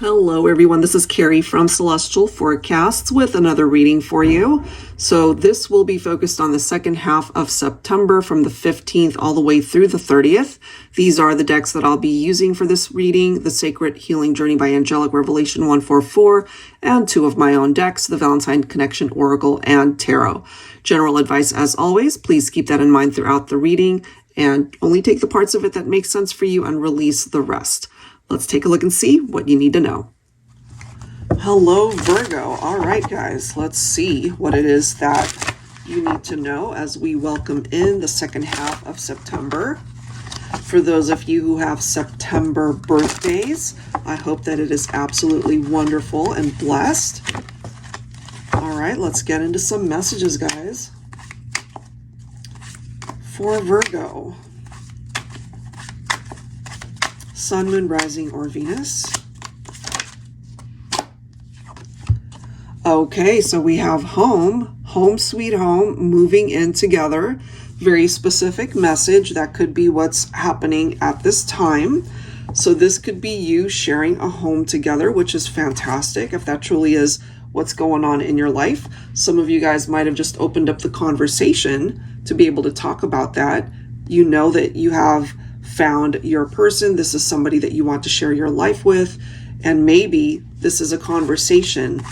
Hello everyone, this is Carrie from Celestial Forecasts with another reading for you. So this will be focused on the second half of September from the 15th all the way through the 30th. These are the decks that I'll be using for this reading: the Sacred Healing Journey by Angelic, Revelation 144, and two of my own decks, the Valentine Connection Oracle and Tarot. General advice as always, please keep that in mind throughout the reading and only take the parts of it that make sense for you and release the rest. Let's take a look and see what you need to know. Hello, Virgo. All right, guys, let's see what it is that you need to know as we welcome in the second half of September. For those of you who have September birthdays, I hope that it is absolutely wonderful and blessed. All right, let's get into some messages, guys. For Virgo. Sun, Moon, Rising, or Venus. Okay, so we have home sweet home, moving in together. Very specific message. That could be what's happening at this time. So this could be you sharing a home together, which is fantastic if that truly is what's going on in your life. Some of you guys might have just opened up the conversation to be able to talk about that. You know that you have found your person. This is somebody that you want to share your life with, and maybe this is a conversation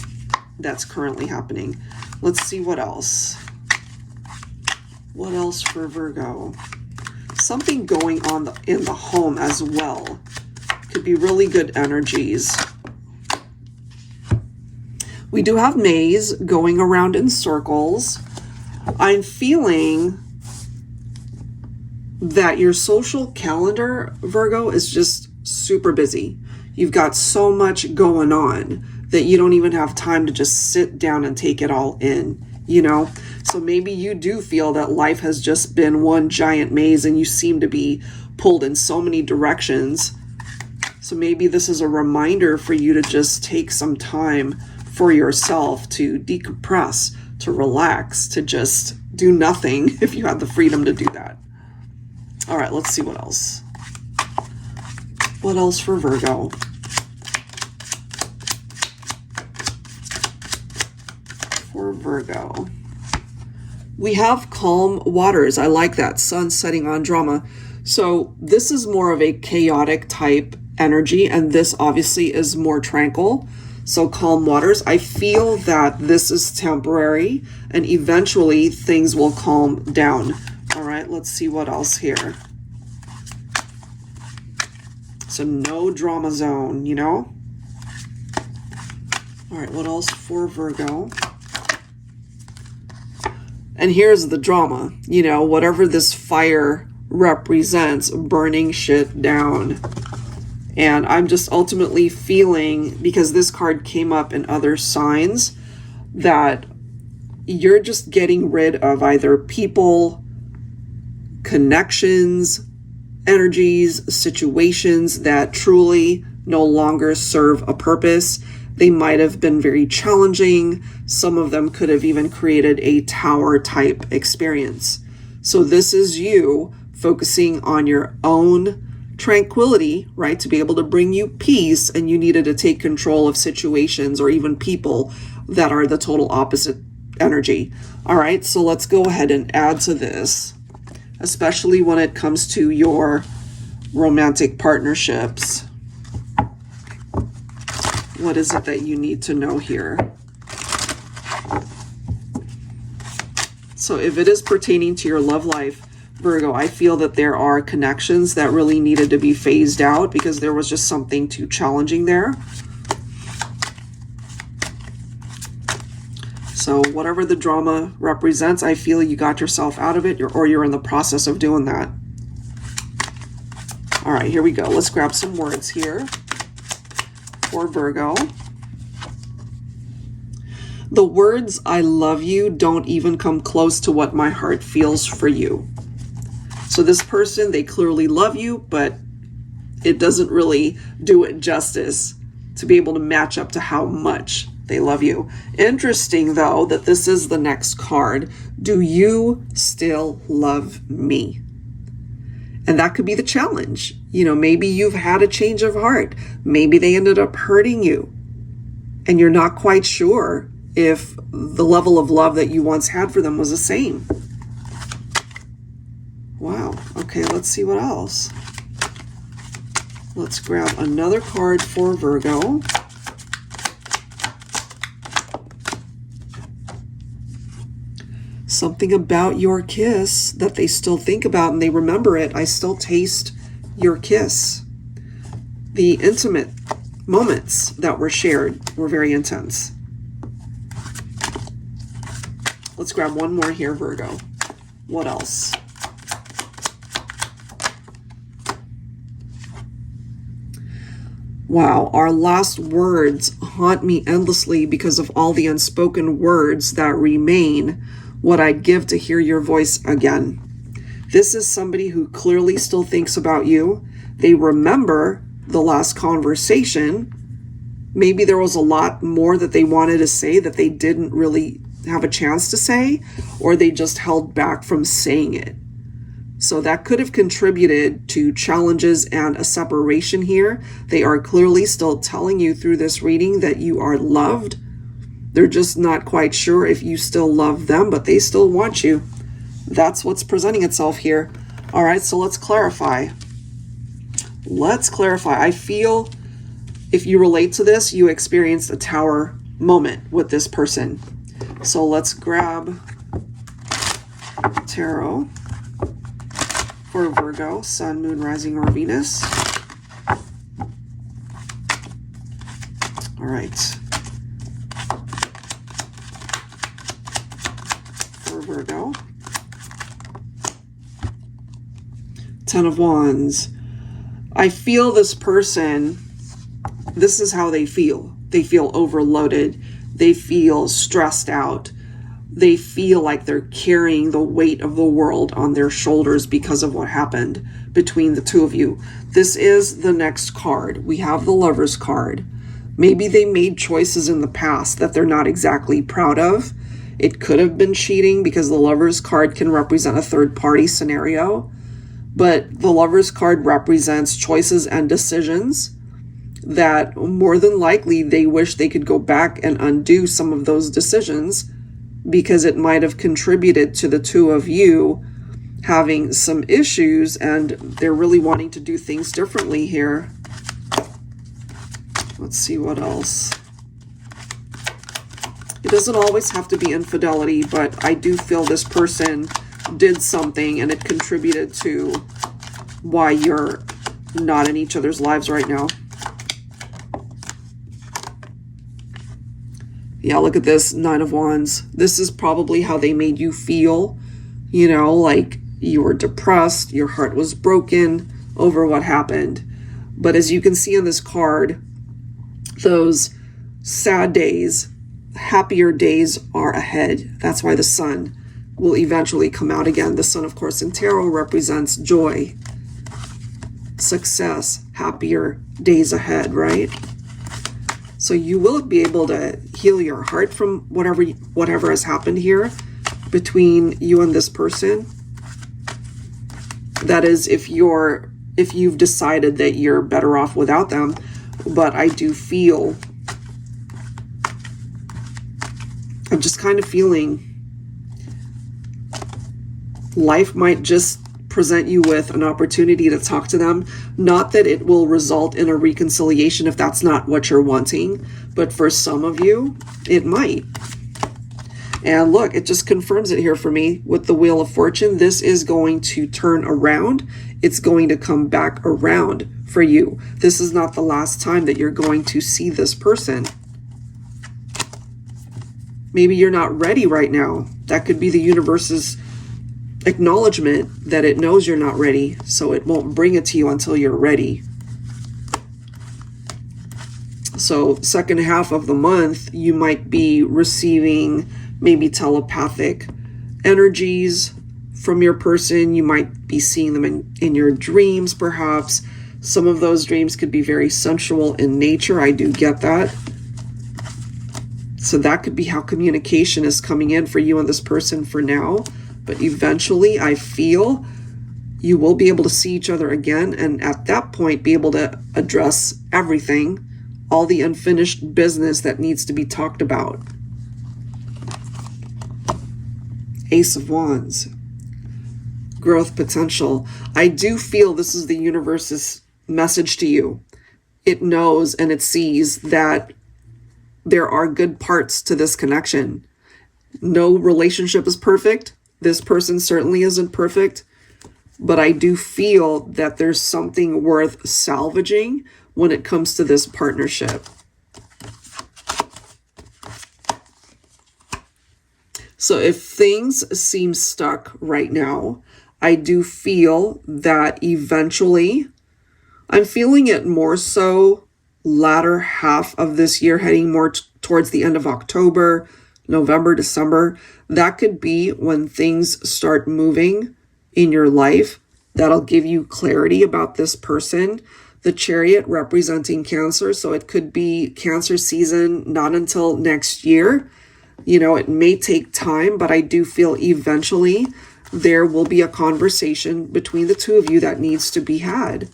that's currently happening. Let's see what else. What else for Virgo? Something going on in the home as well. Could be really good energies. We do have maze going around in circles. I'm feeling that your social calendar, Virgo, is just super busy. You've got so much going on that you don't even have time to just sit down and take it all in, you know? So maybe you do feel that life has just been one giant maze and you seem to be pulled in so many directions. So maybe this is a reminder for you to just take some time for yourself to decompress, to relax, to just do nothing if you have the freedom to do that. All right, let's see what else. What else for Virgo? For Virgo. We have calm waters. I like that. Sun setting on drama. So this is more of a chaotic type energy, and this obviously is more tranquil. So calm waters. I feel that this is temporary, and eventually things will calm down. All right, let's see what else here. So no drama zone, you know? All right, what else for Virgo? And here's the drama, you know, whatever this fire represents, burning shit down. And I'm just ultimately feeling, because this card came up in other signs, that you're just getting rid of either people, connections, energies, situations that truly no longer serve a purpose. They might have been very challenging. Some of them could have even created a tower type experience. So this is you focusing on your own tranquility, right? To be able to bring you peace, and you needed to take control of situations or even people that are the total opposite energy. All right, so let's go ahead and add to this, especially when it comes to your romantic partnerships. What is it that you need to know here? So if it is pertaining to your love life, Virgo, I feel that there are connections that really needed to be phased out because there was just something too challenging there. So whatever the drama represents, I feel you got yourself out of it, or you're in the process of doing that. All right, here we go. Let's grab some words here for Virgo. The words "I love you" don't even come close to what my heart feels for you. So this person, they clearly love you, but it doesn't really do it justice to be able to match up to how much they love you. Interesting, though, that this is the next card. Do you still love me? And that could be the challenge. You know, maybe you've had a change of heart. Maybe they ended up hurting you and you're not quite sure if the level of love that you once had for them was the same. Wow. Okay, let's see what else. Let's grab another card for Virgo. Something about your kiss that they still think about and they remember it. I still taste your kiss. The intimate moments that were shared were very intense. Let's grab one more here, Virgo. What else? Wow, our last words haunt me endlessly because of all the unspoken words that remain. What I'd give to hear your voice again. This is somebody who clearly still thinks about you. They remember the last conversation. Maybe there was a lot more that they wanted to say that they didn't really have a chance to say, or they just held back from saying it. So that could have contributed to challenges and a separation here. They are clearly still telling you through this reading that you are loved. They're just not quite sure if you still love them, but they still want you. That's what's presenting itself here. All right, so let's clarify. Let's clarify. I feel if you relate to this, you experienced a tower moment with this person. So let's grab tarot for Virgo, Sun, Moon, Rising, or Venus. All right. For Virgo. 10 of Wands. I feel this person, this is how they feel. They feel overloaded. They feel stressed out. They feel like they're carrying the weight of the world on their shoulders because of what happened between the two of you. This is the next card. We have the Lover's card. Maybe they made choices in the past that they're not exactly proud of. It could have been cheating because the Lover's card can represent a third-party scenario. But the Lover's card represents choices and decisions that more than likely they wish they could go back and undo some of those decisions because it might have contributed to the two of you having some issues and they're really wanting to do things differently here. Let's see what else. It doesn't always have to be infidelity, but I do feel this person did something and it contributed to why you're not in each other's lives right now. Yeah, look at this, 9 of Wands. This is probably how they made you feel, you know, like you were depressed, your heart was broken over what happened. But as you can see on this card, those sad days, happier days are ahead. That's why the Sun will eventually come out again. The Sun, of course, in tarot represents joy, success, happier days ahead, right? So you will be able to heal your heart from whatever has happened here between you and this person. That is, if you've decided that you're better off without them. But I do feel, I'm just kind of feeling life might just present you with an opportunity to talk to them. Not that it will result in a reconciliation if that's not what you're wanting, but for some of you, it might. And look, it just confirms it here for me with the Wheel of Fortune. This is going to turn around. It's going to come back around for you. This is not the last time that you're going to see this person. Maybe you're not ready right now. That could be the universe's acknowledgement that it knows you're not ready, so it won't bring it to you until you're ready. So second half of the month, you might be receiving maybe telepathic energies from your person. You might be seeing them in your dreams, perhaps. Some of those dreams could be very sensual in nature. I do get that. So that could be how communication is coming in for you and this person for now. But eventually, I feel You will be able to see each other again, and at that point be able to address everything, all the unfinished business that needs to be talked about. Ace of Wands. Growth potential. I do feel this is the universe's message to you. It knows and it sees that there are good parts to this connection. No relationship is perfect. This person certainly isn't perfect. But I do feel that there's something worth salvaging when it comes to this partnership. So if things seem stuck right now, I do feel that eventually, I'm feeling it more so latter half of this year, heading more towards the end of October, November, December. That could be when things start moving in your life. That'll give you clarity about this person. The Chariot representing Cancer, so it could be Cancer season, not until next year. You know, it may take time, but I do feel eventually there will be a conversation between the two of you that needs to be had.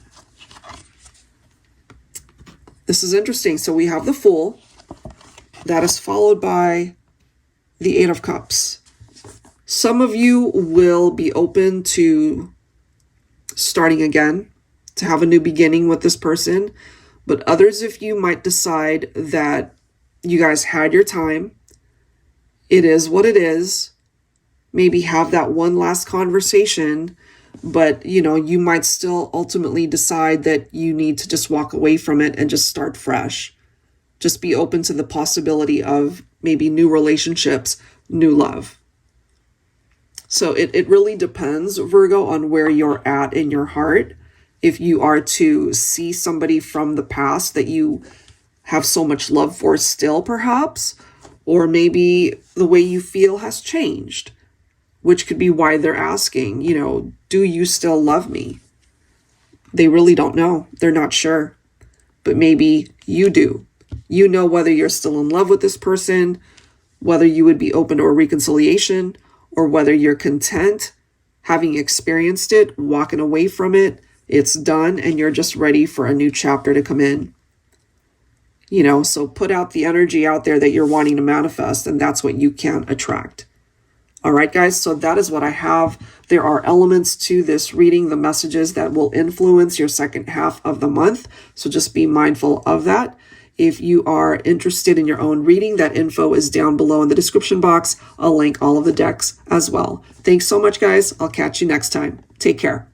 This is interesting. So we have the Fool. That is followed by the Eight of Cups. Some of you will be open to starting again, to have a new beginning with this person. But others of you might decide that you guys had your time. It is what it is. Maybe have that one last conversation, but you know, you might still ultimately decide that you need to just walk away from it and just start fresh. Just be open to the possibility of maybe new relationships, new love. So it really depends, Virgo, on where you're at in your heart. If you are to see somebody from the past that you have so much love for still, perhaps, or maybe the way you feel has changed, which could be why they're asking, you know, do you still love me? They really don't know. They're not sure. But maybe you do. You know whether you're still in love with this person, whether you would be open to a reconciliation, or whether you're content having experienced it, walking away from it, it's done, and you're just ready for a new chapter to come in. You know, so put out the energy out there that you're wanting to manifest, and that's what you can attract. All right, guys, so that is what I have. There are elements to this reading, the messages that will influence your second half of the month. So just be mindful of that. If you are interested in your own reading, that info is down below in the description box. I'll link all of the decks as well. Thanks so much, guys. I'll catch you next time. Take care.